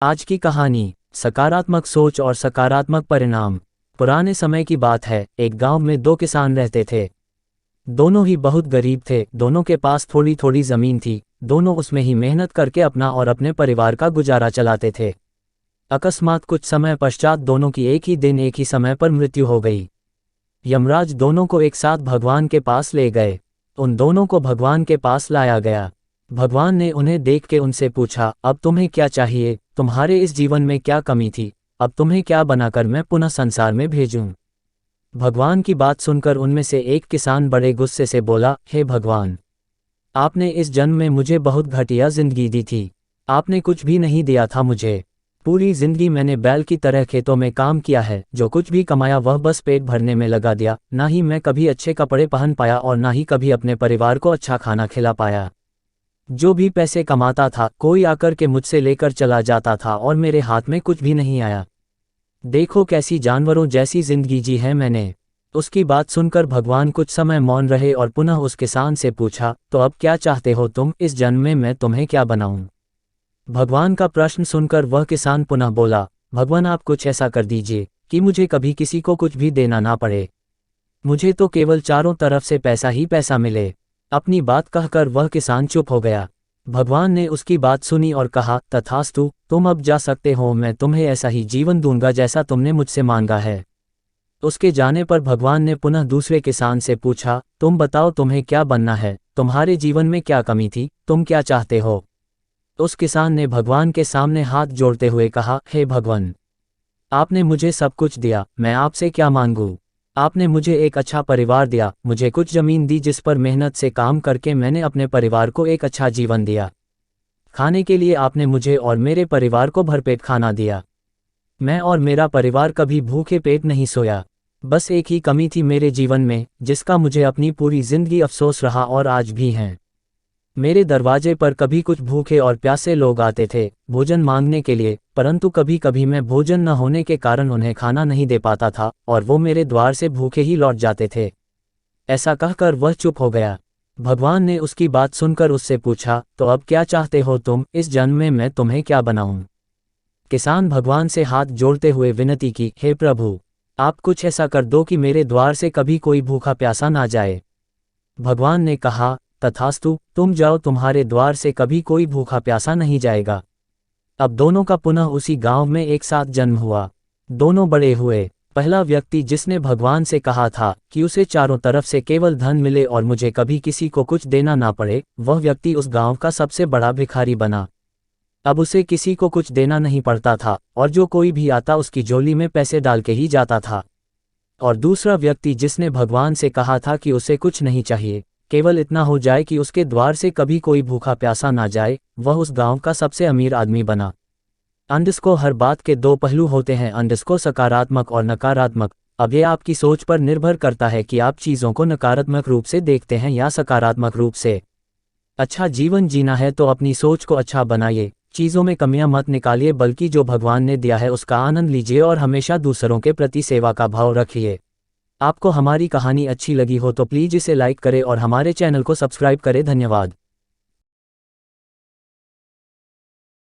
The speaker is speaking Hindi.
आज की कहानी, सकारात्मक सोच और सकारात्मक परिणाम। पुराने समय की बात है, एक गांव में दो किसान रहते थे। दोनों ही बहुत गरीब थे, दोनों के पास थोड़ी थोड़ी जमीन थी, दोनों उसमें ही मेहनत करके अपना और अपने परिवार का गुजारा चलाते थे। अकस्मात कुछ समय पश्चात दोनों की एक ही दिन एक ही समय पर मृत्यु हो गई। यमराज दोनों को एक साथ भगवान के पास ले गए। उन दोनों को भगवान के पास लाया गया। भगवान ने उन्हें देख के उनसे पूछा, अब तुम्हें क्या चाहिए? तुम्हारे इस जीवन में क्या कमी थी? अब तुम्हें क्या बनाकर मैं पुनः संसार में भेजूं? भगवान की बात सुनकर उनमें से एक किसान बड़े गुस्से से बोला, हे भगवान, आपने इस जन्म में मुझे बहुत घटिया जिंदगी दी थी। आपने कुछ भी नहीं दिया था मुझे। पूरी जिंदगी मैंने बैल की तरह खेतों में काम किया है, जो कुछ भी कमाया वह बस पेट भरने में लगा दिया। ना ही मैं कभी अच्छे कपड़े पहन पाया और ना ही कभी अपने परिवार को अच्छा खाना खिला पाया। जो भी पैसे कमाता था, कोई आकर के मुझसे लेकर चला जाता था और मेरे हाथ में कुछ भी नहीं आया। देखो कैसी जानवरों जैसी जिंदगी जी है मैंने। उसकी बात सुनकर भगवान कुछ समय मौन रहे और पुनः उस किसान से पूछा, तो अब क्या चाहते हो तुम? इस जन्म में मैं तुम्हें क्या बनाऊं? भगवान का प्रश्न सुनकर वह किसान पुनः बोला, भगवान आप कुछ ऐसा कर दीजिए कि मुझे कभी किसी को कुछ भी देना ना पड़े। मुझे तो केवल चारों तरफ से पैसा ही पैसा मिले। अपनी बात कहकर वह किसान चुप हो गया। भगवान ने उसकी बात सुनी और कहा, तथास्तु, तुम अब जा सकते हो, मैं तुम्हें ऐसा ही जीवन दूंगा जैसा तुमने मुझसे मांगा है। उसके जाने पर भगवान ने पुनः दूसरे किसान से पूछा, तुम बताओ तुम्हें क्या बनना है? तुम्हारे जीवन में क्या कमी थी? तुम क्या चाहते हो? उस किसान ने भगवान के सामने हाथ जोड़ते हुए कहा, हे भगवान, आपने मुझे सब कुछ दिया, मैं आपसे क्या मांगूं? आपने मुझे एक अच्छा परिवार दिया, मुझे कुछ जमीन दी जिस पर मेहनत से काम करके मैंने अपने परिवार को एक अच्छा जीवन दिया। खाने के लिए आपने मुझे और मेरे परिवार को भरपेट खाना दिया। मैं और मेरा परिवार कभी भूखे पेट नहीं सोया। बस एक ही कमी थी मेरे जीवन में, जिसका मुझे अपनी पूरी जिंदगी अफसोस रहा और आज भी है। मेरे दरवाजे पर कभी कुछ भूखे और प्यासे लोग आते थे भोजन मांगने के लिए, परंतु कभी कभी मैं भोजन न होने के कारण उन्हें खाना नहीं दे पाता था और वो मेरे द्वार से भूखे ही लौट जाते थे। ऐसा कहकर वह चुप हो गया। भगवान ने उसकी बात सुनकर उससे पूछा, तो अब क्या चाहते हो तुम? इस जन्म में मैं तुम्हें क्या बनाऊं? किसान भगवान से हाथ जोड़ते हुए विनती की, हे प्रभु, आप कुछ ऐसा कर दो कि मेरे द्वार से कभी कोई भूखा प्यासा ना जाए। भगवान ने कहा, तथास्तु, तुम जाओ, तुम्हारे द्वार से कभी कोई भूखा प्यासा नहीं जाएगा। अब दोनों का पुनः उसी गांव में एक साथ जन्म हुआ। दोनों बड़े हुए। पहला व्यक्ति जिसने भगवान से कहा था कि उसे चारों तरफ से केवल धन मिले और मुझे कभी किसी को कुछ देना ना पड़े, वह व्यक्ति उस गांव का सबसे बड़ा भिखारी बना। अब उसे किसी को कुछ देना नहीं पड़ता था और जो कोई भी आता उसकी झोली में पैसे डाल के ही जाता था। और दूसरा व्यक्ति जिसने भगवान से कहा था कि उसे कुछ नहीं चाहिए, केवल इतना हो जाए कि उसके द्वार से कभी कोई भूखा प्यासा ना जाए, वह उस गांव का सबसे अमीर आदमी बना। अंडस्को हर बात के दो पहलू होते हैं, अंडस्को सकारात्मक और नकारात्मक। अब ये आपकी सोच पर निर्भर करता है कि आप चीज़ों को नकारात्मक रूप से देखते हैं या सकारात्मक रूप से। अच्छा जीवन जीना है तो अपनी सोच को अच्छा बनाइए, चीज़ों में कमियां मत निकालिए, बल्कि जो भगवान ने दिया है उसका आनंद लीजिए और हमेशा दूसरों के प्रति सेवा का भाव रखिए। आपको हमारी कहानी अच्छी लगी हो तो प्लीज़ इसे लाइक करें और हमारे चैनल को सब्सक्राइब करें। धन्यवाद।